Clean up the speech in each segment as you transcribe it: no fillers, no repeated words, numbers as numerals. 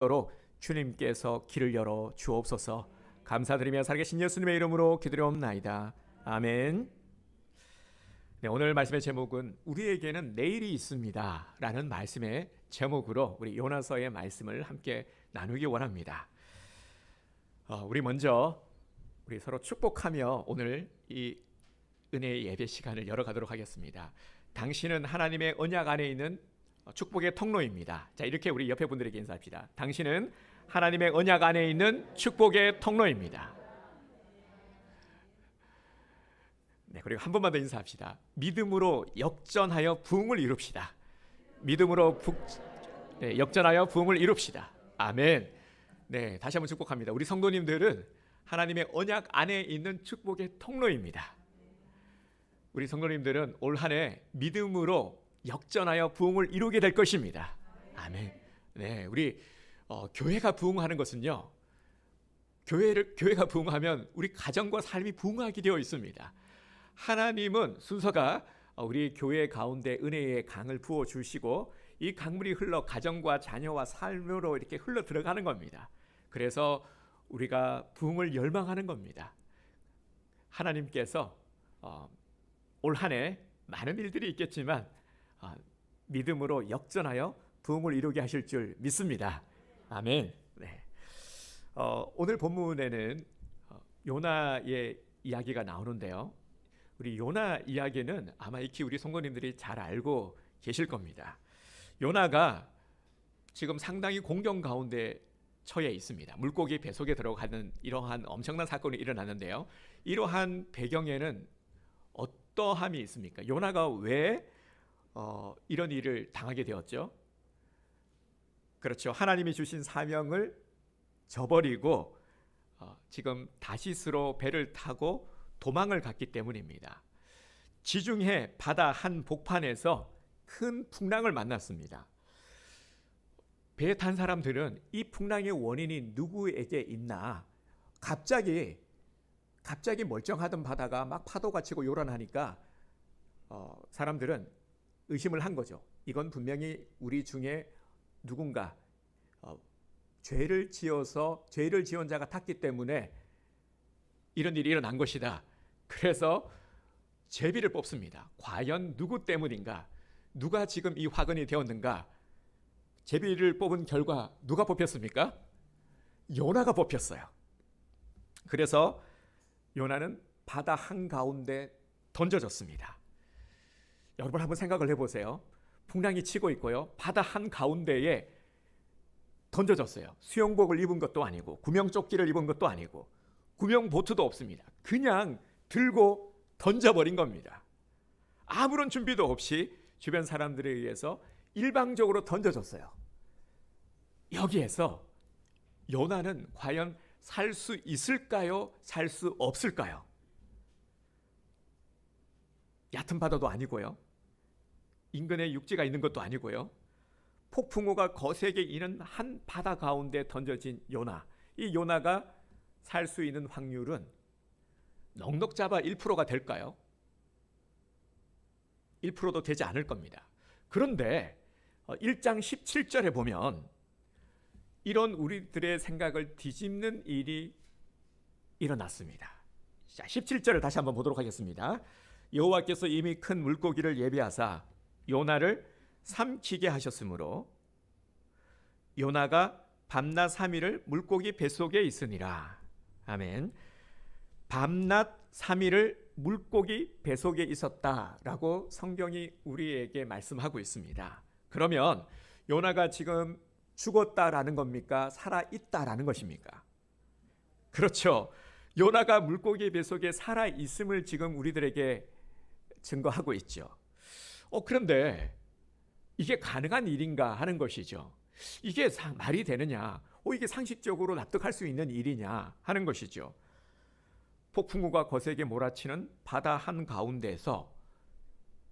로 주님께서 길을 열어 주옵소서. 감사드리며 살아계신 예수님의 이름으로 기도드리옵나이다. 아멘. 네, 오늘 말씀의 제목은 우리에게는 내일이 있습니다 라는 말씀의 제목으로 우리 요나서의 말씀을 함께 나누기 원합니다. 우리 먼저 우리 서로 축복하며 오늘 이 은혜의 예배 시간을 열어가도록 하겠습니다. 당신은 하나님의 언약 안에 있는 축복의 통로입니다. 자, 이렇게 우리 옆에 분들에게 인사합시다. 당신은 하나님의 언약 안에 있는 축복의 통로입니다. 네, 그리고 한 번만 더 인사합시다. 믿음으로 역전하여 부흥을 이룹시다. 믿음으로 역전하여 부흥을 이룹시다. 아멘. 네, 다시 한번 축복합니다. 우리 성도님들은 하나님의 언약 안에 있는 축복의 통로입니다. 우리 성도님들은 올 한 해 믿음으로 역전하여 부흥을 이루게 될 것입니다. 아멘. 네, 우리 교회가 부흥하는 것은요, 교회가 부흥하면 우리 가정과 삶이 부흥하게 되어 있습니다. 하나님은 순서가 우리 교회 가운데 은혜의 강을 부어 주시고 이 강물이 흘러 가정과 자녀와 삶으로 이렇게 흘러 들어가는 겁니다. 그래서 우리가 부흥을 열망하는 겁니다. 하나님께서 올 한 해 많은 일들이 있겠지만 믿음으로 역전하여 부흥을 이루게 하실 줄 믿습니다. 아멘. 네. 오늘 본문에는 요나의 이야기가 나오는데요. 우리 요나 이야기는 아마 익히 우리 성도님들이 잘 알고 계실 겁니다. 요나가 지금 상당히 공경 가운데 처해 있습니다. 물고기 뱃속에 들어가는 이러한 엄청난 사건이 일어났는데요. 이러한 배경에는 어떠함이 있습니까? 요나가 왜 이런 일을 당하게 되었죠? 그렇죠. 하나님이 주신 사명을 저버리고 지금 다시스로 배를 타고 도망을 갔기 때문입니다. 지중해 바다 한 복판에서 큰 풍랑을 만났습니다. 배에 탄 사람들은 이 풍랑의 원인이 누구에게 있나, 갑자기 멀쩡하던 바다가 막 파도가 치고 요란하니까 사람들은 의심을 한 거죠. 이건 분명히 우리 중에 누군가 죄를 지은 자가 탔기 때문에 이런 일이 일어난 것이다. 그래서 제비를 뽑습니다. 과연 누구 때문인가? 누가 지금 이 화근이 되었는가? 제비를 뽑은 결과 누가 뽑혔습니까? 요나가 뽑혔어요. 그래서 요나는 바다 한가운데 던져졌습니다. 여러분 한번 생각을 해보세요. 풍랑이 치고 있고요. 바다 한가운데에 던져졌어요. 수영복을 입은 것도 아니고 구명조끼를 입은 것도 아니고 구명보트도 없습니다. 그냥 들고 던져버린 겁니다. 아무런 준비도 없이 주변 사람들에 의해서 일방적으로 던져졌어요. 여기에서 요나는 과연 살 수 있을까요? 살 수 없을까요? 얕은 바다도 아니고요. 인근에 육지가 있는 것도 아니고요. 폭풍우가 거세게 이는 한 바다 가운데 던져진 요나. 이 요나가 살 수 있는 확률은 넉넉 잡아 1%가 될까요? 1%도 되지 않을 겁니다. 그런데 1장 17절에 보면 이런 우리들의 생각을 뒤집는 일이 일어났습니다. 자, 17절을 다시 한번 보도록 하겠습니다. 여호와께서 이미 큰 물고기를 예비하사 요나를 삼키게 하셨으므로 요나가 밤낮 3일을 물고기 뱃속에 있으니라. 아멘. 밤낮 3일을 물고기 뱃속에 있었다라고 성경이 우리에게 말씀하고 있습니다. 그러면 요나가 지금 죽었다라는 겁니까? 살아있다라는 것입니까? 그렇죠. 요나가 물고기 뱃속에 살아있음을 지금 우리들에게 증거하고 있죠. 그런데 이게 가능한 일인가 하는 것이죠. 이게 말이 되느냐, 이게 상식적으로 납득할 수 있는 일이냐 하는 것이죠. 폭풍우가 거세게 몰아치는 바다 한가운데에서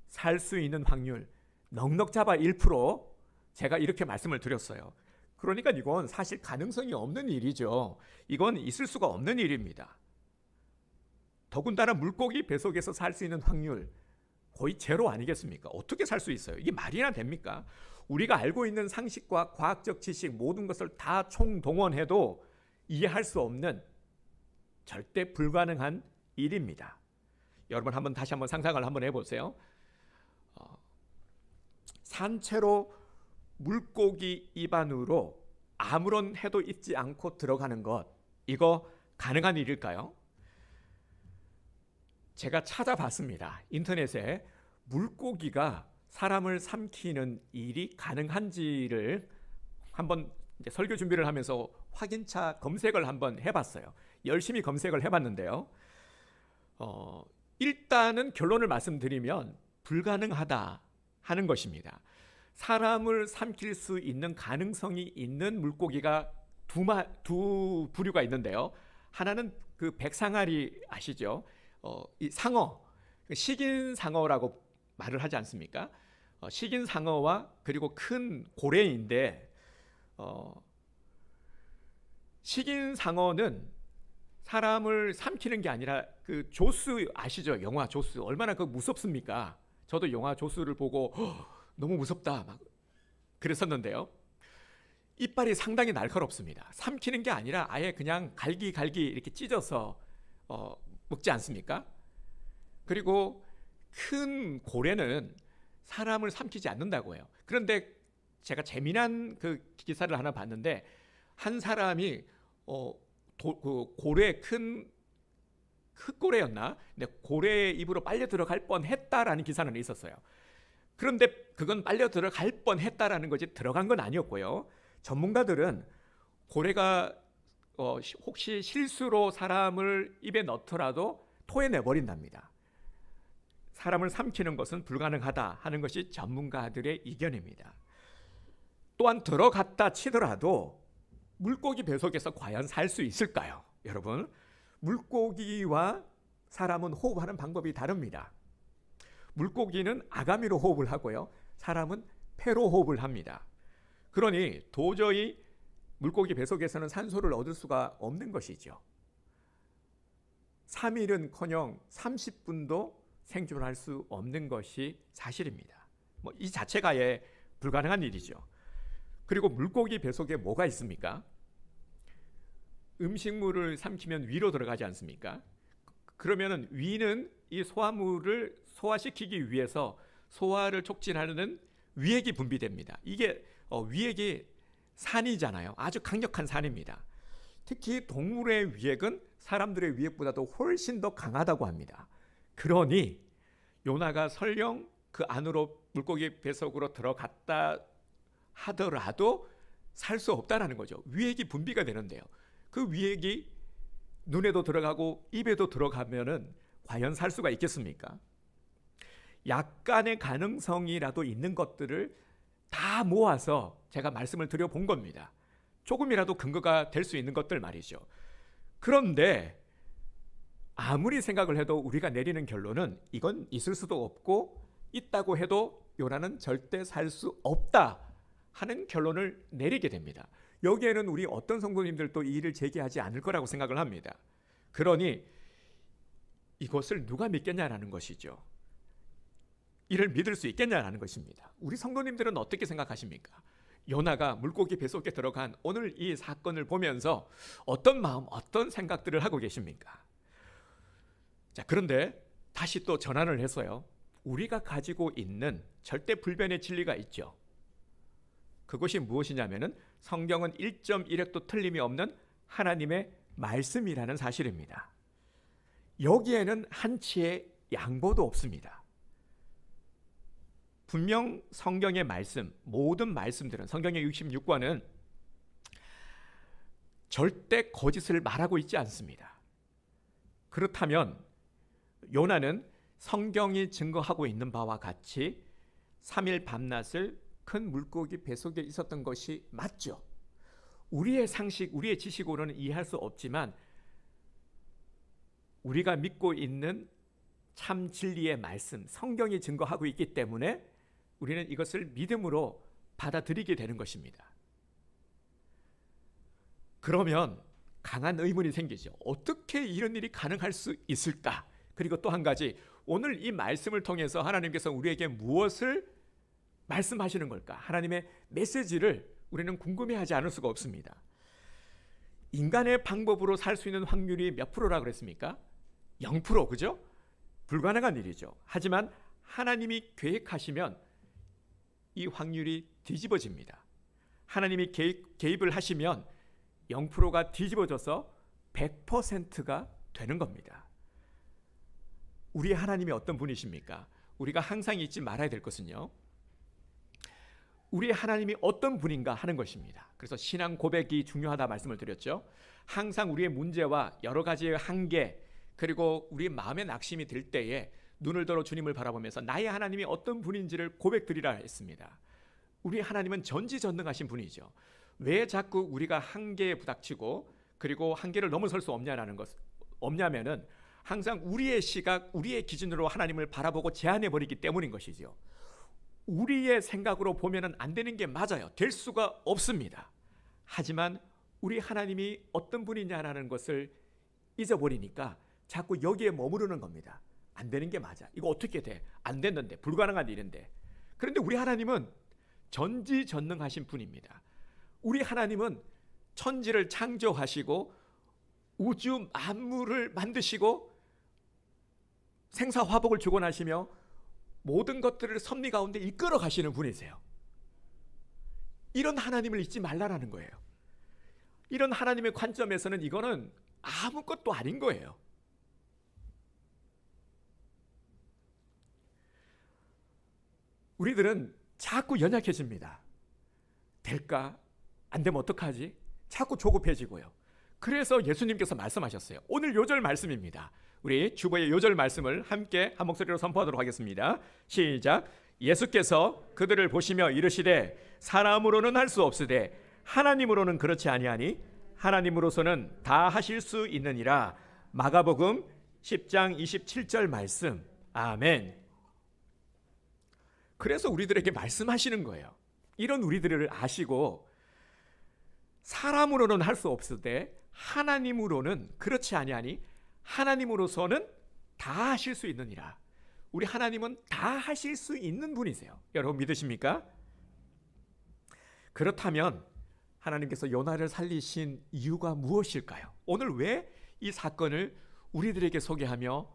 살 수 있는 확률 넉넉 잡아 1%, 제가 이렇게 말씀을 드렸어요. 그러니까 이건 사실 가능성이 없는 일이죠. 이건 있을 수가 없는 일입니다. 더군다나 물고기 뱃속에서 살 수 있는 확률 거의 제로 아니겠습니까? 어떻게 살 수 있어요? 이게 말이나 됩니까? 우리가 알고 있는 상식과 과학적 지식 모든 것을 다 총동원해도 이해할 수 없는 절대 불가능한 일입니다. 여러분 다시 한번 상상을 한번 해보세요. 산채로 물고기 입안으로 아무런 해도 있지 않고 들어가는 것, 이거 가능한 일일까요? 제가 찾아봤습니다. 인터넷에 물고기가 사람을 삼키는 일이 가능한지를 한번 이제 설교 준비를 하면서 확인차 검색을 한번 해봤어요. 열심히 검색을 해봤는데요. 일단은 결론을 말씀드리면 불가능하다 하는 것입니다. 사람을 삼킬 수 있는 가능성이 있는 물고기가 두 부류가 있는데요. 하나는 그 백상아리 아시죠? 이 상어, 식인 상어라고 말을 하지 않습니까? 식인 상어와 그리고 큰 고래인데 식인 상어는 사람을 삼키는 게 아니라 그 조스 아시죠? 영화 조스 얼마나 그 무섭습니까? 저도 영화 조스를 보고 너무 무섭다 막 그랬었는데요. 이빨이 상당히 날카롭습니다. 삼키는 게 아니라 아예 그냥 갈기 이렇게 찢어서 먹지 않습니까? 그리고 큰 고래는 사람을 삼키지 않는다고 해요. 그런데 제가 재미난 그 기사를 하나 봤는데 한 사람이 그 고래 큰 흑고래였나? 근데 고래의 입으로 빨려 들어갈 뻔했다라는 기사는 있었어요. 그런데 그건 빨려 들어갈 뻔했다라는 거지 들어간 건 아니었고요. 전문가들은 고래가 혹시 실수로 사람을 입에 넣더라도 토해내버린답니다. 사람을 삼키는 것은 불가능하다 하는 것이 전문가들의 의견입니다. 또한 들어갔다 치더라도 물고기 뱃속에서 과연 살 수 있을까요? 여러분, 물고기와 사람은 호흡하는 방법이 다릅니다. 물고기는 아가미로 호흡을 하고요. 사람은 폐로 호흡을 합니다. 그러니 도저히 물고기 뱃속에서는 산소를 얻을 수가 없는 것이죠. 3일은커녕 30분도 생존할 수 없는 것이 사실입니다. 이 자체가 불가능한 일이죠. 그리고 물고기 뱃속에 뭐가 있습니까? 음식물을 삼키면 위로 들어가지 않습니까? 그러면은 위는 이 소화물을 소화시키기 위해서 소화를 촉진하는 위액이 분비됩니다. 이게 위액이 산이잖아요. 아주 강력한 산입니다. 특히 동물의 위액은 사람들의 위액보다도 훨씬 더 강하다고 합니다. 그러니 요나가 설령 그 안으로 물고기 뱃속으로 들어갔다 하더라도 살 수 없다라는 거죠. 위액이 분비가 되는데요. 그 위액이 눈에도 들어가고 입에도 들어가면은 과연 살 수가 있겠습니까? 약간의 가능성이라도 있는 것들을 다 모아서 제가 말씀을 드려본 겁니다. 조금이라도 근거가 될 수 있는 것들 말이죠. 그런데 아무리 생각을 해도 우리가 내리는 결론은 이건 있을 수도 없고 있다고 해도 요나는 절대 살 수 없다 하는 결론을 내리게 됩니다. 여기에는 우리 어떤 성도님들도 이의를 제기하지 않을 거라고 생각을 합니다. 그러니 이것을 누가 믿겠냐라는 것이죠. 이를 믿을 수 있겠냐라는 것입니다. 우리 성도님들은 어떻게 생각하십니까? 요나가 물고기 뱃속에 들어간 오늘 이 사건을 보면서 어떤 마음, 어떤 생각들을 하고 계십니까? 자, 그런데 다시 또 전환을 해서요. 우리가 가지고 있는 절대 불변의 진리가 있죠. 그것이 무엇이냐면은 성경은 1.1획도 틀림이 없는 하나님의 말씀이라는 사실입니다. 여기에는 한치의 양보도 없습니다. 분명 성경의 말씀, 모든 말씀들은 성경의 66권은 절대 거짓을 말하고 있지 않습니다. 그렇다면 요나는 성경이 증거하고 있는 바와 같이 3일 밤낮을 큰 물고기 뱃속에 있었던 것이 맞죠. 우리의 상식, 우리의 지식으로는 이해할 수 없지만 우리가 믿고 있는 참 진리의 말씀, 성경이 증거하고 있기 때문에 우리는 이것을 믿음으로 받아들이게 되는 것입니다. 그러면 강한 의문이 생기죠. 어떻게 이런 일이 가능할 수 있을까? 그리고 또 한 가지, 오늘 이 말씀을 통해서 하나님께서 우리에게 무엇을 말씀하시는 걸까? 하나님의 메시지를 우리는 궁금해하지 않을 수가 없습니다. 인간의 방법으로 살 수 있는 확률이 몇 프로라 그랬습니까? 0%, 그죠? 불가능한 일이죠. 하지만 하나님이 계획하시면 이 확률이 뒤집어집니다. 하나님이 개입을 하시면 0%가 뒤집어져서 100%가 되는 겁니다. 우리 하나님이 어떤 분이십니까? 우리가 항상 잊지 말아야 될 것은요, 우리 하나님이 어떤 분인가 하는 것입니다. 그래서 신앙 고백이 중요하다 말씀을 드렸죠. 항상 우리의 문제와 여러 가지의 한계, 그리고 우리 마음의 낙심이 들 때에 눈을 들어 주님을 바라보면서 나의 하나님이 어떤 분인지를 고백드리라 했습니다. 우리 하나님은 전지전능하신 분이죠. 왜 자꾸 우리가 한계에 부닥치고 그리고 한계를 넘어설 수 없냐면은 항상 우리의 시각, 우리의 기준으로 하나님을 바라보고 제한해 버리기 때문인 것이죠. 우리의 생각으로 보면은 안 되는 게 맞아요. 될 수가 없습니다. 하지만 우리 하나님이 어떤 분이냐라는 것을 잊어버리니까 자꾸 여기에 머무르는 겁니다. 안 되는 게 맞아. 이거 어떻게 돼? 안 됐는데, 불가능한 일인데. 그런데 우리 하나님은 전지전능하신 분입니다. 우리 하나님은 천지를 창조하시고 우주 만물을 만드시고 생사화복을 주관하시며 모든 것들을 섭리 가운데 이끌어 가시는 분이세요. 이런 하나님을 잊지 말라라는 거예요. 이런 하나님의 관점에서는 이거는 아무것도 아닌 거예요. 우리들은 자꾸 연약해집니다. 될까? 안 되면 어떡하지? 자꾸 조급해지고요. 그래서 예수님께서 말씀하셨어요. 오늘 요절 말씀입니다. 우리 주보의 요절 말씀을 함께 한 목소리로 선포하도록 하겠습니다. 시작. 예수께서 그들을 보시며 이르시되 사람으로는 할 수 없으되 하나님으로는 그렇지 아니하니 하나님으로서는 다 하실 수 있느니라. 마가복음 10장 27절 말씀. 아멘. 그래서 우리들에게 말씀하시는 거예요. 이런 우리들을 아시고 사람으로는 할 수 없으되 하나님으로는 그렇지 아니하니 하나님으로서는 다 하실 수 있느니라. 우리 하나님은 다 하실 수 있는 분이세요. 여러분 믿으십니까? 그렇다면 하나님께서 요나를 살리신 이유가 무엇일까요? 오늘 왜 이 사건을 우리들에게 소개하며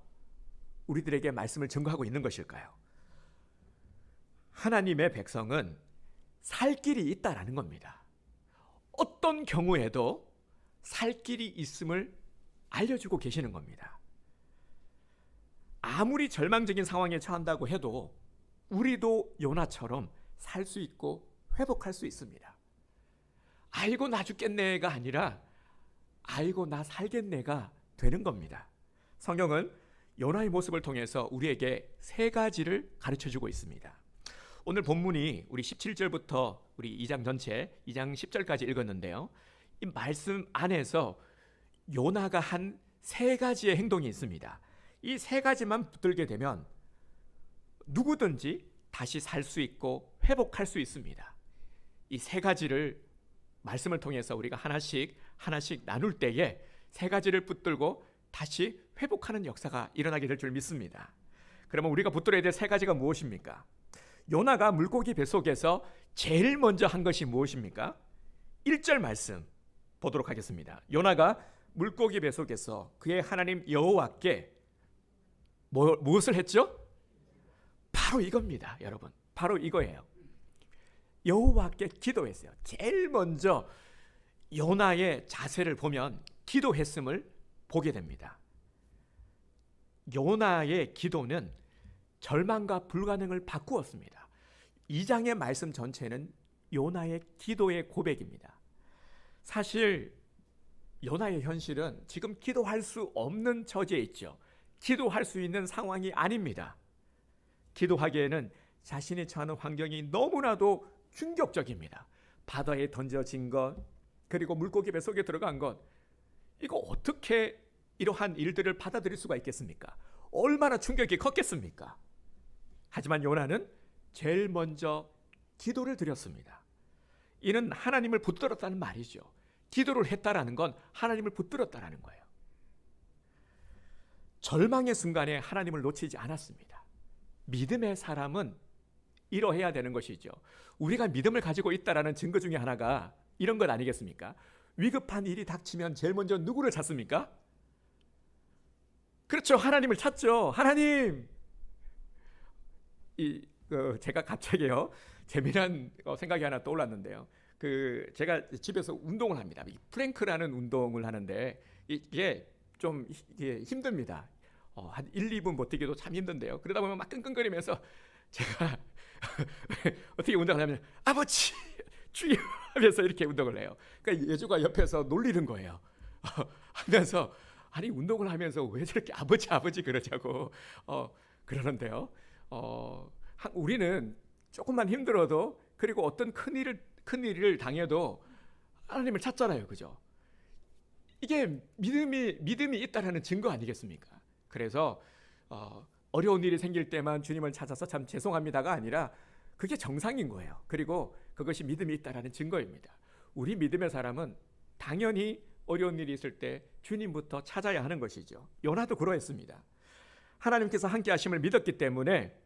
우리들에게 말씀을 증거하고 있는 것일까요? 하나님의 백성은 살 길이 있다라는 겁니다. 어떤 경우에도 살 길이 있음을 알려주고 계시는 겁니다. 아무리 절망적인 상황에 처한다고 해도 우리도 요나처럼 살 수 있고 회복할 수 있습니다. 아이고 나 죽겠네가 아니라 아이고 나 살겠네가 되는 겁니다. 성경은 요나의 모습을 통해서 우리에게 세 가지를 가르쳐주고 있습니다. 오늘 본문이 우리 17절부터 우리 2장 전체 2장 10절까지 읽었는데요. 이 말씀 안에서 요나가 한 세 가지의 행동이 있습니다. 이 세 가지만 붙들게 되면 누구든지 다시 살 수 있고 회복할 수 있습니다. 이 세 가지를 말씀을 통해서 우리가 하나씩 나눌 때에 세 가지를 붙들고 다시 회복하는 역사가 일어나게 될 줄 믿습니다. 그러면 우리가 붙들어야 될 세 가지가 무엇입니까? 요나가 물고기 뱃속에서 제일 먼저 한 것이 무엇입니까? 1절 말씀 보도록 하겠습니다. 요나가 물고기 뱃속에서 그의 하나님 여호와께 무엇을 했죠? 바로 이겁니다, 여러분. 바로 이거예요. 여호와께 기도했어요. 제일 먼저 요나의 자세를 보면 기도했음을 보게 됩니다. 요나의 기도는 절망과 불가능을 바꾸었습니다. 2장의 말씀 전체는 요나의 기도의 고백입니다. 사실 요나의 현실은 지금 기도할 수 없는 처지에 있죠. 기도할 수 있는 상황이 아닙니다. 기도하기에는 자신이 처하는 환경이 너무나도 충격적입니다. 바다에 던져진 것, 그리고 물고기 뱃속에 들어간 것, 이거 어떻게 이러한 일들을 받아들일 수가 있겠습니까? 얼마나 충격이 컸겠습니까? 하지만 요나는 제일 먼저 기도를 드렸습니다. 이는 하나님을 붙들었다는 말이죠. 기도를 했다라는 건 하나님을 붙들었다라는 거예요. 절망의 순간에 하나님을 놓치지 않았습니다. 믿음의 사람은 이러해야 되는 것이죠. 우리가 믿음을 가지고 있다라는 증거 중에 하나가 이런 것 아니겠습니까? 위급한 일이 닥치면 제일 먼저 누구를 찾습니까? 그렇죠. 하나님을 찾죠. 하나님! 제가 갑자기요, 재미난 생각이 하나 떠올랐는데요. 제가 집에서 운동을 합니다. 이 플랭크라는 운동을 하는데 이게 좀 힘듭니다. 한 1, 2분 버티기도 참 힘든데요. 그러다 보면 막 끙끙거리면서 제가 어떻게 운동을 하면 아버지 주여 하면서 이렇게 운동을 해요. 그러니까 예주가 옆에서 놀리는 거예요. 하면서 아니 운동을 하면서 왜 저렇게 아버지 그러자고 그러는데요. 우리는 조금만 힘들어도, 그리고 어떤 큰 일을 당해도 하나님을 찾잖아요. 그죠? 이게 믿음이 있다라는 증거 아니겠습니까? 그래서 어려운 일이 생길 때만 주님을 찾아서 참 죄송합니다가 아니라 그게 정상인 거예요. 그리고 그것이 믿음이 있다라는 증거입니다. 우리 믿음의 사람은 당연히 어려운 일이 있을 때 주님부터 찾아야 하는 것이죠. 요나도 그러했습니다. 하나님께서 함께 하심을 믿었기 때문에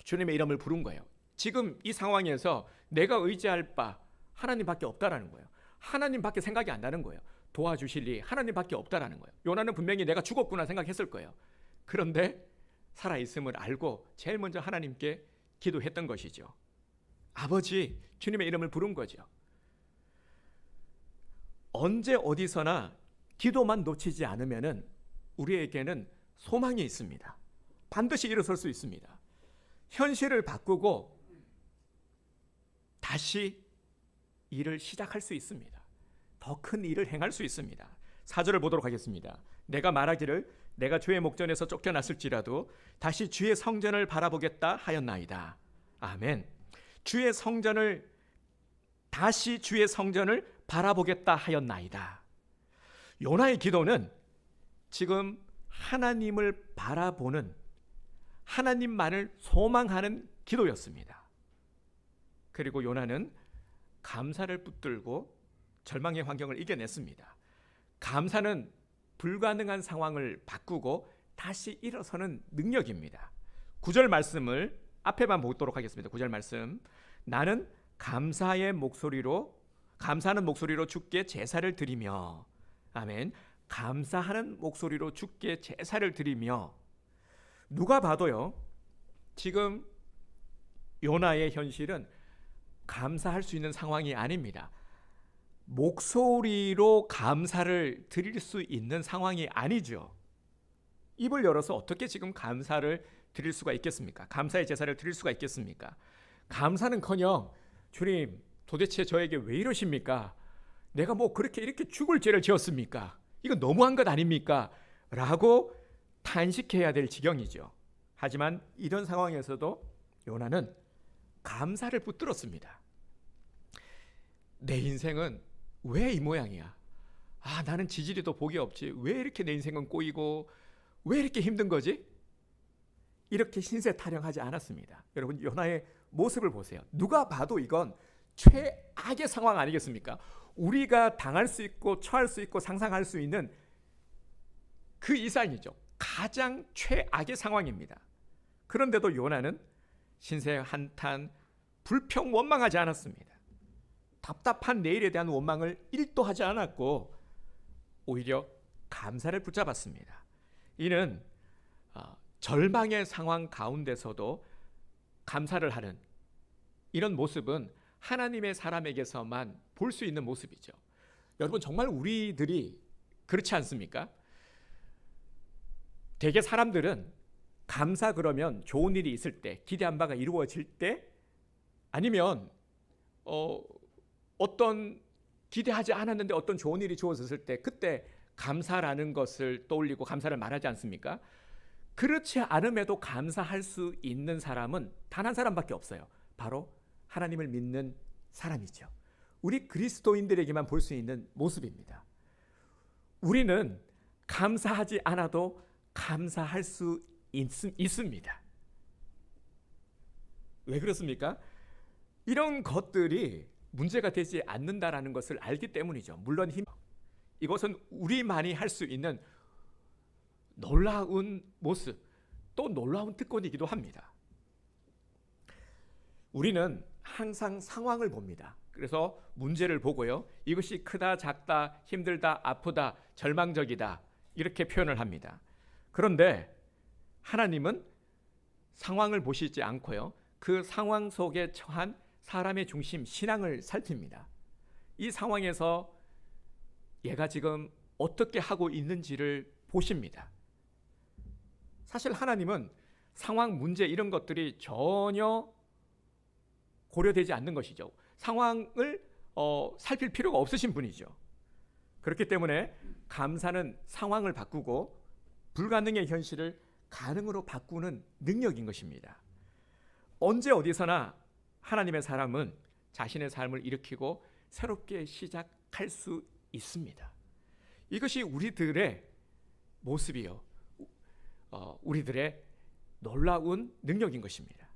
주님의 이름을 부른 거예요. 지금 이 상황에서 내가 의지할 바 하나님밖에 없다라는 거예요. 하나님밖에 생각이 안 나는 거예요. 도와주실 리 하나님밖에 없다라는 거예요. 요나는 분명히 내가 죽었구나 생각했을 거예요. 그런데 살아있음을 알고 제일 먼저 하나님께 기도했던 것이죠. 아버지, 주님의 이름을 부른 거죠. 언제 어디서나 기도만 놓치지 않으면 우리에게는 소망이 있습니다. 반드시 일어설 수 있습니다. 현실을 바꾸고 다시 일을 시작할 수 있습니다. 더 큰 일을 행할 수 있습니다. 4절을 보도록 하겠습니다. 내가 말하기를 내가 주의 목전에서 쫓겨났을지라도 다시 주의 성전을 바라보겠다 하였나이다. 아멘. 다시 주의 성전을 바라보겠다 하였나이다. 요나의 기도는 지금 하나님을 바라보는, 하나님만을 소망하는 기도였습니다. 그리고 요나는 감사를 붙들고 절망의 환경을 이겨냈습니다. 감사는 불가능한 상황을 바꾸고 다시 일어서는 능력입니다. 9절 말씀을 앞에만 보도록 하겠습니다. 9절 말씀. 나는 감사하는 목소리로 주께 제사를 드리며, 아멘. 감사하는 목소리로 주께 제사를 드리며. 누가 봐도요, 지금 요나의 현실은 감사할 수 있는 상황이 아닙니다. 목소리로 감사를 드릴 수 있는 상황이 아니죠. 입을 열어서 어떻게 지금 감사를 드릴 수가 있겠습니까? 감사의 제사를 드릴 수가 있겠습니까? 감사는커녕 주님 도대체 저에게 왜 이러십니까? 내가 뭐 그렇게 이렇게 죽을 죄를 지었습니까? 이건 너무한 것 아닙니까? 라고 탄식해야 될 지경이죠. 하지만 이런 상황에서도 요나는 감사를 붙들었습니다. 내 인생은 왜 이 모양이야? 나는 지지리도 복이 없지. 왜 이렇게 내 인생은 꼬이고 왜 이렇게 힘든 거지? 이렇게 신세 타령하지 않았습니다. 여러분, 요나의 모습을 보세요. 누가 봐도 이건 최악의 상황 아니겠습니까? 우리가 당할 수 있고 처할 수 있고 상상할 수 있는 그 이상이죠. 가장 최악의 상황입니다. 그런데도 요나는 신세 한탄, 불평, 원망하지 않았습니다. 답답한 내일에 대한 원망을 1도 하지 않았고 오히려 감사를 붙잡았습니다. 이는 절망의 상황 가운데서도 감사를 하는 이런 모습은 하나님의 사람에게서만 볼 수 있는 모습이죠. 여러분, 정말 우리들이 그렇지 않습니까? 대개 사람들은 감사 그러면 좋은 일이 있을 때, 기대한 바가 이루어질 때, 아니면 어떤 기대하지 않았는데 어떤 좋은 일이 주어졌을 때 그때 감사라는 것을 떠올리고 감사를 말하지 않습니까? 그렇지 않음에도 감사할 수 있는 사람은 단 한 사람밖에 없어요. 바로 하나님을 믿는 사람이죠. 우리 그리스도인들에게만 볼 수 있는 모습입니다. 우리는 감사하지 않아도 감사할 수 있습니다. 왜 그렇습니까? 이런 것들이 문제가 되지 않는다라는 것을 알기 때문이죠. 물론 이것은 우리만이 할 수 있는 놀라운 모습, 또 놀라운 특권이기도 합니다. 우리는 항상 상황을 봅니다. 그래서 문제를 보고요, 이것이 크다, 작다, 힘들다, 아프다, 절망적이다, 이렇게 표현을 합니다. 그런데 하나님은 상황을 보시지 않고요, 그 상황 속에 처한 사람의 중심, 신앙을 살핍니다. 이 상황에서 얘가 지금 어떻게 하고 있는지를 보십니다. 사실 하나님은 상황, 문제 이런 것들이 전혀 고려되지 않는 것이죠. 상황을 살필 필요가 없으신 분이죠. 그렇기 때문에 감사는 상황을 바꾸고 불가능의 현실을 가능으로 바꾸는 능력인 것입니다. 언제 어디서나 하나님의 사람은 자신의 삶을 일으키고 새롭게 시작할 수 있습니다. 이것이 우리들의 모습이요, 우리들의 놀라운 능력인 것입니다.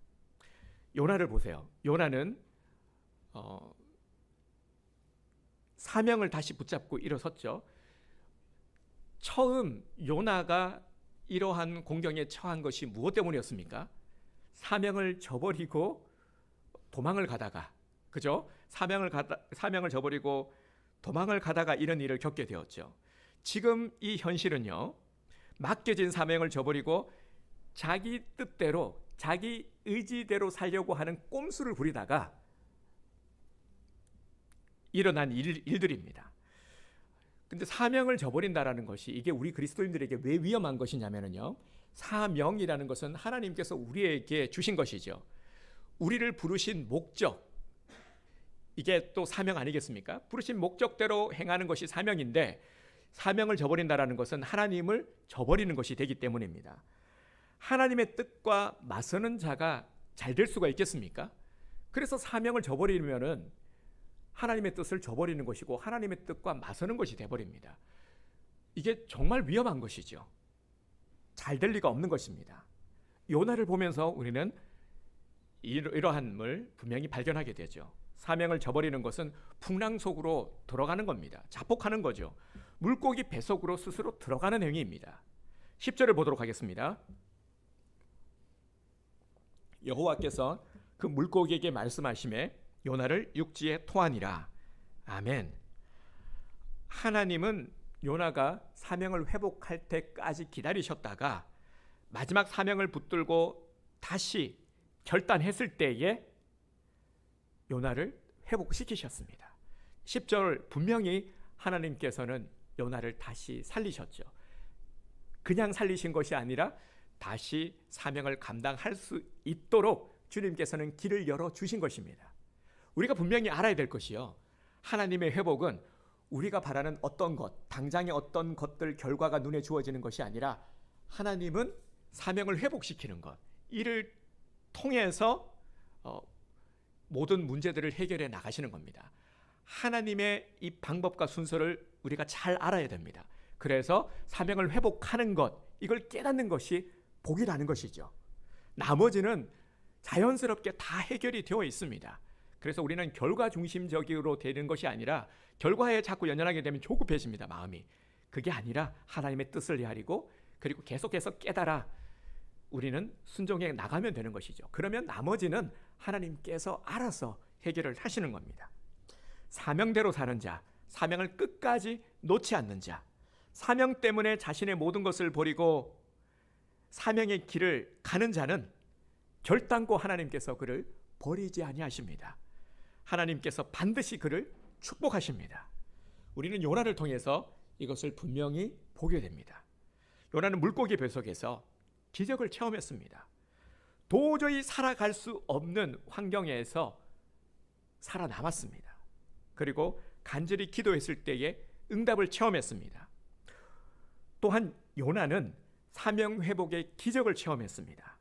요나를 보세요. 요나는 사명을 다시 붙잡고 일어섰죠. 처음 요나가 이러한 공경에 처한 것이 무엇 때문이었습니까? 사명을 저버리고 도망을 가다가, 그죠? 사명을 저버리고 도망을 가다가 이런 일을 겪게 되었죠. 지금 이 현실은요, 맡겨진 사명을 저버리고 자기 뜻대로, 자기 의지대로 살려고 하는 꼼수를 부리다가 일어난 일들입니다. 근데 사명을 저버린다라는 것이, 이게 우리 그리스도인들에게 왜 위험한 것이냐면요, 사명이라는 것은 하나님께서 우리에게 주신 것이죠. 우리를 부르신 목적, 이게 또 사명 아니겠습니까? 부르신 목적대로 행하는 것이 사명인데, 사명을 저버린다라는 것은 하나님을 저버리는 것이 되기 때문입니다. 하나님의 뜻과 맞서는 자가 잘 될 수가 있겠습니까? 그래서 사명을 저버리면은 하나님의 뜻을 저버리는 것이고 하나님의 뜻과 맞서는 것이 돼버립니다. 이게 정말 위험한 것이죠. 잘 될 리가 없는 것입니다. 요나를 보면서 우리는 이러한을 분명히 발견하게 되죠. 사명을 저버리는 것은 풍랑 속으로 들어가는 겁니다. 자폭하는 거죠. 물고기 뱃속으로 스스로 들어가는 행위입니다. 10절을 보도록 하겠습니다. 여호와께서 그 물고기에게 말씀하시매 요나를 육지에 토하니라. 아멘. 하나님은 요나가 사명을 회복할 때까지 기다리셨다가 마지막 사명을 붙들고 다시 결단했을 때에 요나를 회복시키셨습니다. 10절 분명히 하나님께서는 요나를 다시 살리셨죠. 그냥 살리신 것이 아니라 다시 사명을 감당할 수 있도록 주님께서는 길을 열어주신 것입니다. 우리가 분명히 알아야 될 것이요, 하나님의 회복은 우리가 바라는 어떤 것, 당장의 어떤 것들 결과가 눈에 주어지는 것이 아니라 하나님은 사명을 회복시키는 것, 이를 통해서 모든 문제들을 해결해 나가시는 겁니다. 하나님의 이 방법과 순서를 우리가 잘 알아야 됩니다. 그래서 사명을 회복하는 것, 이걸 깨닫는 것이 복이라는 것이죠. 나머지는 자연스럽게 다 해결이 되어 있습니다. 그래서 우리는 결과 중심적으로 되는 것이 아니라 결과에 자꾸 연연하게 되면 조급해집니다, 마음이. 그게 아니라 하나님의 뜻을 헤아리고 그리고 계속해서 깨달아 우리는 순종해 나가면 되는 것이죠. 그러면 나머지는 하나님께서 알아서 해결을 하시는 겁니다. 사명대로 사는 자, 사명을 끝까지 놓지 않는 자, 사명 때문에 자신의 모든 것을 버리고 사명의 길을 가는 자는 결단코 하나님께서 그를 버리지 아니하십니다. 하나님께서 반드시 그를 축복하십니다. 우리는 요나를 통해서 이것을 분명히 보게 됩니다. 요나는 물고기 뱃속에서 기적을 체험했습니다. 도저히 살아갈 수 없는 환경에서 살아남았습니다. 그리고 간절히 기도했을 때에 응답을 체험했습니다. 또한 요나는 사명 회복의 기적을 체험했습니다.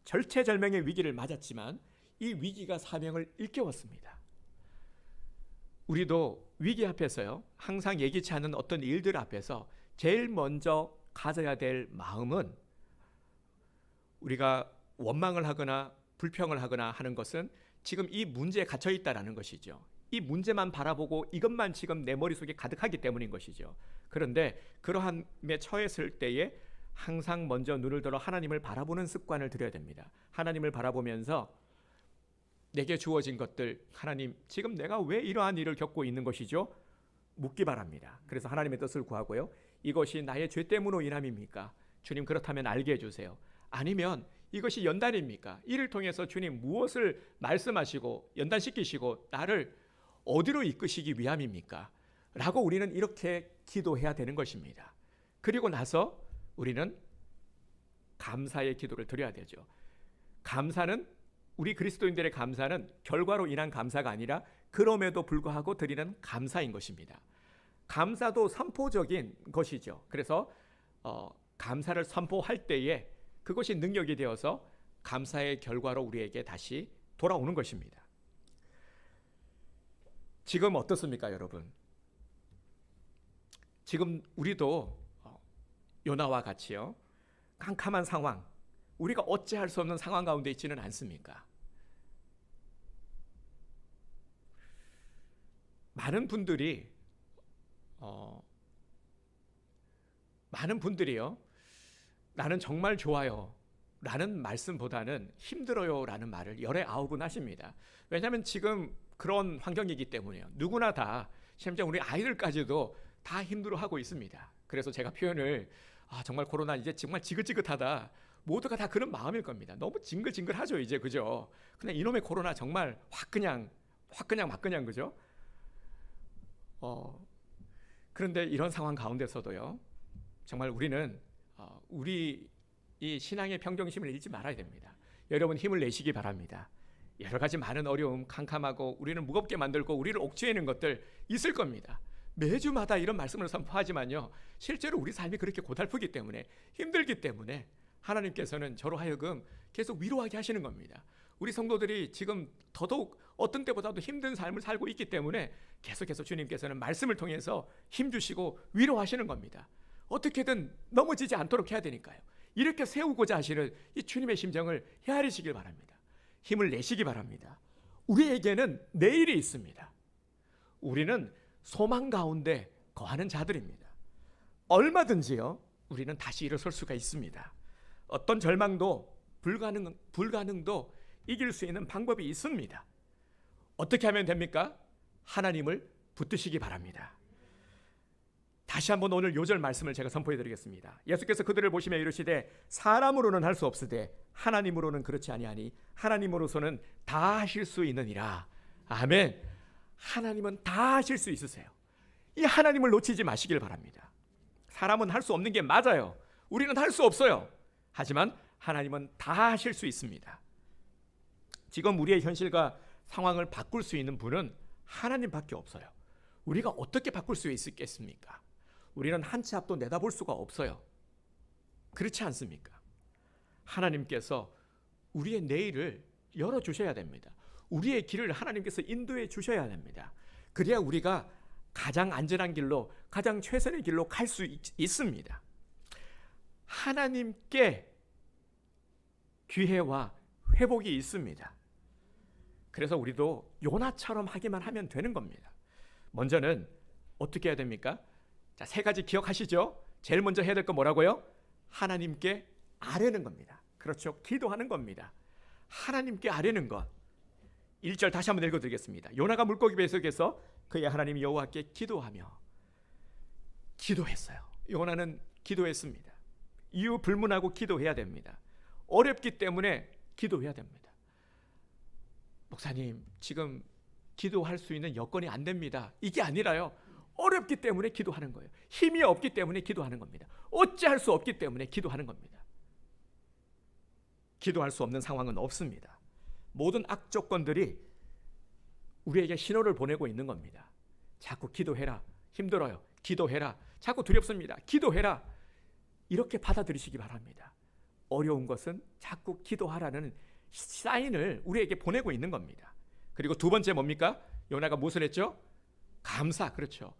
절체절명의 위기를 맞았지만 이 위기가 사명을 일깨웠습니다. 우리도 위기 앞에서요, 항상 예기치 않은 어떤 일들 앞에서 제일 먼저 가져야 될 마음은, 우리가 원망을 하거나 불평을 하거나 하는 것은 지금 이 문제에 갇혀 있다라는 것이죠. 이 문제만 바라보고 이것만 지금 내 머릿속에 가득하기 때문인 것이죠. 그런데 그러함에 처했을 때에 항상 먼저 눈을 들어 하나님을 바라보는 습관을 들여야 됩니다. 하나님을 바라보면서 내게 주어진 것들, 하나님 지금 내가 왜 이러한 일을 겪고 있는 것이죠? 묻기 바랍니다. 그래서 하나님의 뜻을 구하고요. 이것이 나의 죄 때문으로 인함입니까? 주님 그렇다면 알게 해주세요. 아니면 이것이 연단입니까? 이를 통해서 주님 무엇을 말씀하시고 연단시키시고 나를 어디로 이끄시기 위함입니까? 라고 우리는 이렇게 기도해야 되는 것입니다. 그리고 나서 우리는 감사의 기도를 드려야 되죠. 감사는, 우리 그리스도인들의 감사는 결과로 인한 감사가 아니라 그럼에도 불구하고 드리는 감사인 것입니다. 감사도 선포적인 것이죠. 그래서 감사를 선포할 때에 그것이 능력이 되어서 감사의 결과로 우리에게 다시 돌아오는 것입니다. 지금 어떻습니까, 여러분? 지금 우리도 요나와 같이요, 캄캄한 상황, 우리가 어찌할 수 없는 상황 가운데 있지는 않습니까? 많은 분들이요, 나는 정말 좋아요 라는 말씀보다는 힘들어요 라는 말을 열에 아우곤 하십니다. 왜냐하면 지금 그런 환경이기 때문에요. 누구나 다, 심지어 우리 아이들까지도 다 힘들어하고 있습니다. 그래서 제가 표현을 정말 코로나 이제 정말 지긋지긋하다, 모두가 다 그런 마음일 겁니다. 너무 징글징글하죠 이제, 그죠? 그냥 이놈의 코로나 정말 확 그냥 막 그냥, 그죠? 그런데 이런 상황 가운데서도요, 정말 우리는 우리 이 신앙의 평정심을 잃지 말아야 됩니다. 여러분 힘을 내시기 바랍니다. 여러 가지 많은 어려움, 캄캄하고 우리는 무겁게 만들고 우리를 옥죄이는 것들 있을 겁니다. 매주마다 이런 말씀을 선포하지만요, 실제로 우리 삶이 그렇게 고달프기 때문에, 힘들기 때문에 하나님께서는 저로 하여금 계속 위로하게 하시는 겁니다. 우리 성도들이 지금 더더욱 어떤 때보다도 힘든 삶을 살고 있기 때문에 계속해서 주님께서는 말씀을 통해서 힘주시고 위로하시는 겁니다. 어떻게든 넘어지지 않도록 해야 되니까요. 이렇게 세우고자 하시는 이 주님의 심정을 헤아리시길 바랍니다. 힘을 내시기 바랍니다. 우리에게는 내일이 있습니다. 우리는 소망 가운데 거하는 자들입니다. 얼마든지요, 우리는 다시 일어설 수가 있습니다. 어떤 절망도 불가능도 이길 수 있는 방법이 있습니다. 어떻게 하면 됩니까? 하나님을 붙드시기 바랍니다. 다시 한번 오늘 요절 말씀을 제가 선포해 드리겠습니다. 예수께서 그들을 보시며 이르시되 사람으로는 할 수 없으되 하나님으로는 그렇지 아니하니 하나님으로서는 다 하실 수 있느니라. 아멘. 하나님은 다 하실 수 있으세요. 이 하나님을 놓치지 마시길 바랍니다. 사람은 할 수 없는 게 맞아요. 우리는 할 수 없어요. 하지만 하나님은 다 하실 수 있습니다. 지금 우리의 현실과 상황을 바꿀 수 있는 분은 하나님밖에 없어요. 우리가 어떻게 바꿀 수 있겠습니까? 우리는 한 치 앞도 내다볼 수가 없어요. 그렇지 않습니까? 하나님께서 우리의 내일을 열어주셔야 됩니다. 우리의 길을 하나님께서 인도해 주셔야 됩니다. 그래야 우리가 가장 안전한 길로, 가장 최선의 길로 갈 수 있습니다. 하나님께 기회와 회복이 있습니다. 그래서 우리도 요나처럼 하기만 하면 되는 겁니다. 먼저는 어떻게 해야 됩니까? 자, 세 가지 기억하시죠? 제일 먼저 해야 될 건 뭐라고요? 하나님께 아뢰는 겁니다. 그렇죠. 기도하는 겁니다. 하나님께 아뢰는 것. 1절 다시 한번 읽어드리겠습니다. 요나가 물고기 뱃속에서 그의 하나님 여호와께 기도하며, 기도했어요. 요나는 기도했습니다. 이유 불문하고 기도해야 됩니다. 어렵기 때문에 기도해야 됩니다. 목사님, 지금 기도할 수 있는 여건이 안 됩니다. 이게 아니라요, 어렵기 때문에 기도하는 거예요. 힘이 없기 때문에 기도하는 겁니다. 어찌할 수 없기 때문에 기도하는 겁니다. 기도할 수 없는 상황은 없습니다. 모든 악조건들이 우리에게 신호를 보내고 있는 겁니다. 자꾸 기도해라. 힘들어요. 기도해라. 자꾸 두렵습니다. 기도해라. 이렇게 받아들이시기 바랍니다. 어려운 것은 자꾸 기도하라는 사인을 우리에게 보내고 있는 겁니다. 그리고 두 번째 뭡니까? 요나가 무엇을 했죠? 감사. 그렇죠.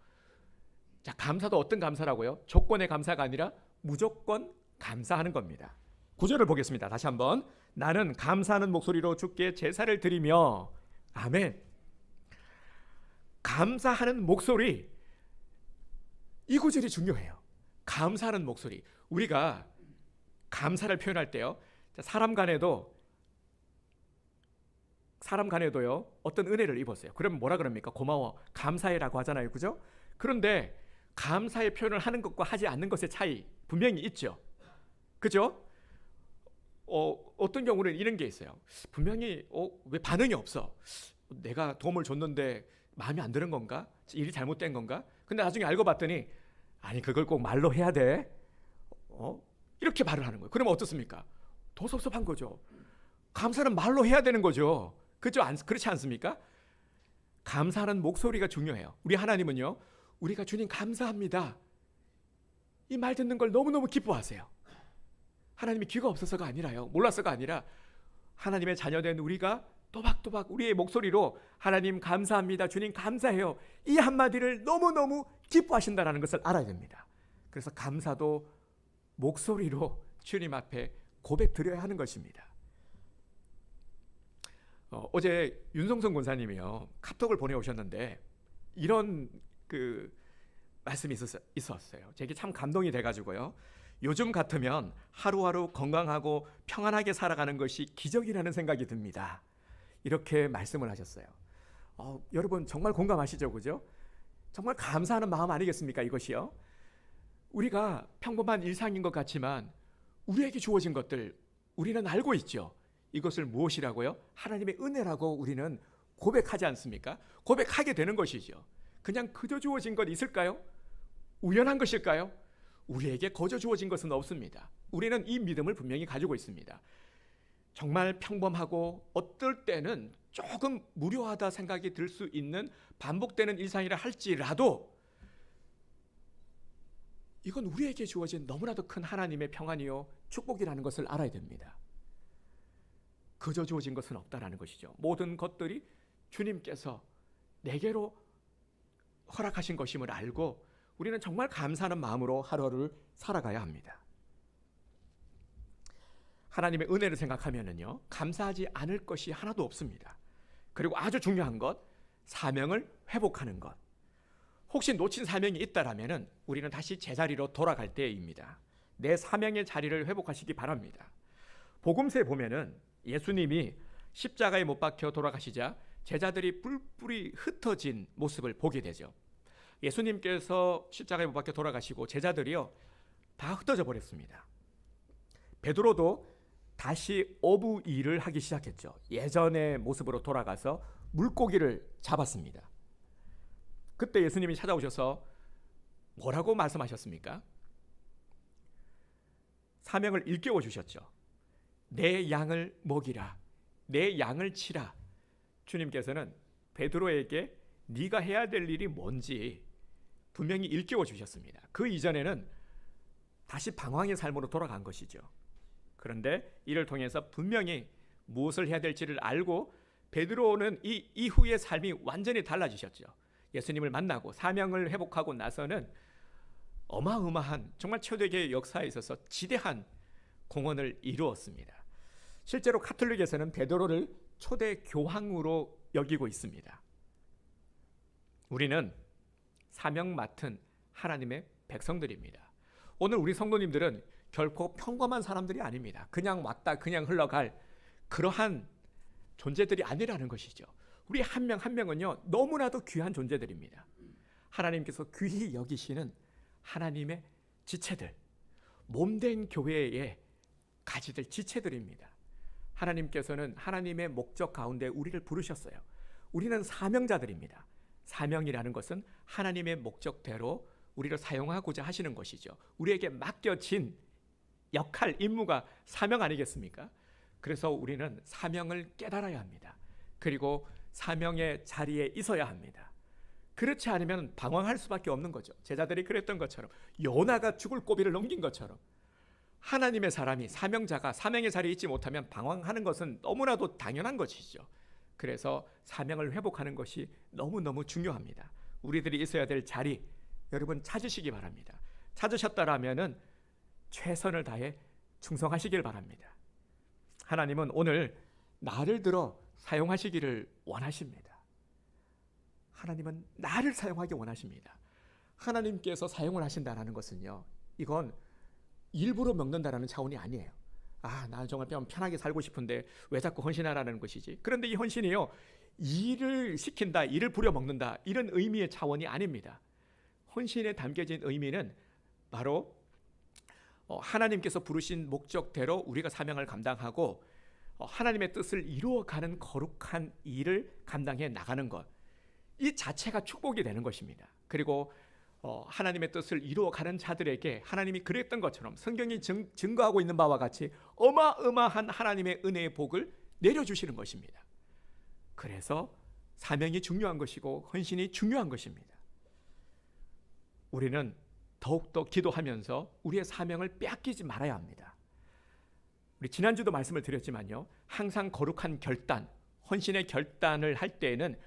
자, 감사도 어떤 감사라고요? 조건의 감사가 아니라 무조건 감사하는 겁니다. 9절을 보겠습니다. 다시 한번. 나는 감사하는 목소리로 주께 제사를 드리며. 아멘. 감사하는 목소리, 이 구절이 중요해요. 감사하는 목소리. 우리가 감사를 표현할 때요. 사람 간에도요. 어떤 은혜를 입었어요. 그러면 뭐라 그럽니까? 고마워, 감사해라고 하잖아요. 그죠? 그런데 감사의 표현을 하는 것과 하지 않는 것의 차이 분명히 있죠. 그죠? 어떤 경우는 이런 게 있어요. 분명히 왜 반응이 없어? 내가 도움을 줬는데 마음에 안 드는 건가? 일이 잘못된 건가? 근데 나중에 알고 봤더니 아니 그걸 꼭 말로 해야 돼? 이렇게 말을 하는 거예요. 그러면 어떻습니까? 더 섭섭한 거죠. 감사는 말로 해야 되는 거죠. 그렇지 않습니까? 감사하는 목소리가 중요해요. 우리 하나님은요, 우리가 주님 감사합니다, 이 말 듣는 걸 너무너무 기뻐하세요. 하나님이 귀가 없어서가 아니라요, 몰라서가 아니라 하나님의 자녀된 우리가 또박또박 우리의 목소리로 하나님 감사합니다, 주님 감사해요, 이 한마디를 너무너무 기뻐하신다는 것을 알아야 됩니다. 그래서 감사도 목소리로 주님 앞에 고백 드려야 하는 것입니다. 어제 윤성선 권사님이요, 카톡을 보내오셨는데 이런 말씀이 있었어요. 제게 참 감동이 돼가지고요. 요즘 같으면 하루하루 건강하고 평안하게 살아가는 것이 기적이라는 생각이 듭니다. 이렇게 말씀을 하셨어요. 여러분 정말 공감하시죠? 그죠? 정말 감사하는 마음 아니겠습니까? 이것이요. 우리가 평범한 일상인 것 같지만 우리에게 주어진 것들 우리는 알고 있죠. 이것을 무엇이라고요? 하나님의 은혜라고 우리는 고백하지 않습니까? 고백하게 되는 것이죠. 그냥 그저 주어진 것 있을까요? 우연한 것일까요? 우리에게 거저 주어진 것은 없습니다. 우리는 이 믿음을 분명히 가지고 있습니다. 정말 평범하고 어떨 때는 조금 무료하다 생각이 들 수 있는 반복되는 일상이라 할지라도 이건 우리에게 주어진 너무나도 큰 하나님의 평안이요 축복이라는 것을 알아야 됩니다. 그저 주어진 것은 없다라는 것이죠. 모든 것들이 주님께서 내게로 허락하신 것임을 알고 우리는 정말 감사하는 마음으로 하루를 살아가야 합니다. 하나님의 은혜를 생각하면은요, 감사하지 않을 것이 하나도 없습니다. 그리고 아주 중요한 것, 사명을 회복하는 것. 혹시 놓친 사명이 있다라면은 우리는 다시 제자리로 돌아갈 때입니다. 내 사명의 자리를 회복하시기 바랍니다. 복음서에 보면은 예수님이 십자가에 못 박혀 돌아가시자 제자들이 뿔뿔이 흩어진 모습을 보게 되죠. 예수님께서 십자가에 못 박혀 돌아가시고 제자들이요 다 흩어져 버렸습니다. 베드로도 다시 어부 일을 하기 시작했죠. 예전의 모습으로 돌아가서 물고기를 잡았습니다. 그때 예수님이 찾아오셔서 뭐라고 말씀하셨습니까? 사명을 일깨워 주셨죠. 내 양을 먹이라, 내 양을 치라. 주님께서는 베드로에게 네가 해야 될 일이 뭔지 분명히 일깨워 주셨습니다. 그 이전에는 다시 방황의 삶으로 돌아간 것이죠. 그런데 이를 통해서 분명히 무엇을 해야 될지를 알고 베드로는 이 이후의 삶이 완전히 달라지셨죠. 예수님을 만나고 사명을 회복하고 나서는 어마어마한 정말 초대교회 역사에 있어서 지대한 공헌을 이루었습니다. 실제로 카톨릭에서는 베드로를 초대 교황으로 여기고 있습니다. 우리는 사명 맡은 하나님의 백성들입니다. 오늘 우리 성도님들은 결코 평범한 사람들이 아닙니다. 그냥 왔다 그냥 흘러갈 그러한 존재들이 아니라는 것이죠. 우리 한 명 한 명은요 너무나도 귀한 존재들입니다. 하나님께서 귀히 여기시는 하나님의 지체들, 몸된 교회의 가지들 지체들입니다. 하나님께서는 하나님의 목적 가운데 우리를 부르셨어요. 우리는 사명자들입니다. 사명이라는 것은 하나님의 목적대로 우리를 사용하고자 하시는 것이죠. 우리에게 맡겨진 역할, 임무가 사명 아니겠습니까? 그래서 우리는 사명을 깨달아야 합니다. 그리고 사명의 자리에 있어야 합니다. 그렇지 않으면 방황할 수밖에 없는 거죠. 제자들이 그랬던 것처럼, 요나가 죽을 고비를 넘긴 것처럼 하나님의 사람이, 사명자가 사명의 자리에 있지 못하면 방황하는 것은 너무나도 당연한 것이죠. 그래서 사명을 회복하는 것이 너무너무 중요합니다. 우리들이 있어야 될 자리 여러분 찾으시기 바랍니다. 찾으셨다라면은 최선을 다해 충성하시길 바랍니다. 하나님은 오늘 나를 들어 사용하시기를 원하십니다. 하나님은 나를 사용하기 원하십니다. 하나님께서 사용을 하신다는 것은요, 이건 일부러 먹는다라는 차원이 아니에요. 나 정말 좀 편하게 살고 싶은데 왜 자꾸 헌신하라는 것이지. 그런데 이 헌신이요, 일을 시킨다, 일을 부려먹는다, 이런 의미의 차원이 아닙니다. 헌신에 담겨진 의미는 바로 하나님께서 부르신 목적대로 우리가 사명을 감당하고 하나님의 뜻을 이루어가는 거룩한 일을 감당해 나가는 것, 이 자체가 축복이 되는 것입니다. 그리고 하나님의 뜻을 이루어가는 자들에게 하나님이 그랬던 것처럼 성경이 증거하고 있는 바와 같이 어마어마한 하나님의 은혜의 복을 내려주시는 것입니다. 그래서 사명이 중요한 것이고 헌신이 중요한 것입니다. 우리는 더욱더 기도하면서 우리의 사명을 빼앗기지 말아야 합니다. 우리 지난주도 말씀을 드렸지만요, 항상 거룩한 결단, 헌신의 결단을 할 때에는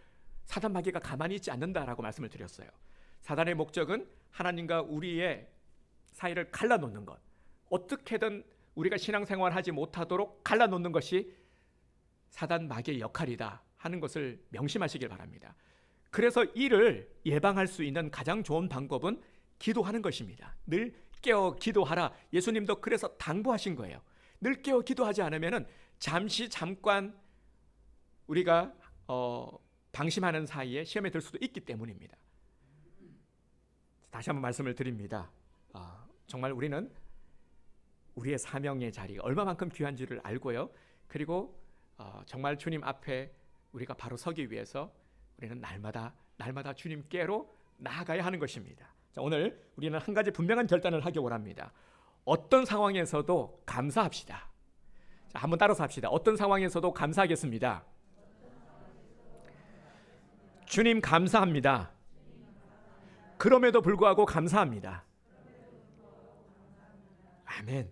사단 마귀가 가만히 있지 않는다라고 말씀을 드렸어요. 사단의 목적은 하나님과 우리의 사이를 갈라놓는 것, 어떻게든 우리가 신앙생활하지 못하도록 갈라놓는 것이 사단 마귀의 역할이다 하는 것을 명심하시길 바랍니다. 그래서 이를 예방할 수 있는 가장 좋은 방법은 기도하는 것입니다. 늘 깨어 기도하라. 예수님도 그래서 당부하신 거예요. 늘 깨어 기도하지 않으면 잠깐 우리가 방심하는 사이에 시험에 들 수도 있기 때문입니다. 다시 한번 말씀을 드립니다. 정말 우리는 우리의 사명의 자리가 얼마만큼 귀한지를 알고요. 그리고 정말 주님 앞에 우리가 바로 서기 위해서 우리는 날마다 주님께로 나아가야 하는 것입니다. 자, 오늘 우리는 한 가지 분명한 결단을 하기 원합니다. 어떤 상황에서도 감사합시다. 자, 한번 따라서 합시다. 어떤 상황에서도 감사하겠습니다. 주님 감사합니다. 그럼에도 불구하고 감사합니다. 아멘.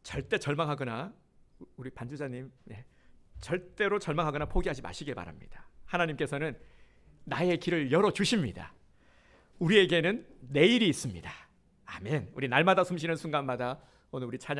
절대 절망하거나, 우리 반주자님, 절대로 절망하거나 포기하지 마시길 바랍니다. 하나님께서는 나의 길을 열어주십니다. 우리에게는 내일이 있습니다. 아멘. 우리 날마다 숨쉬는 순간마다 오늘 우리 찬양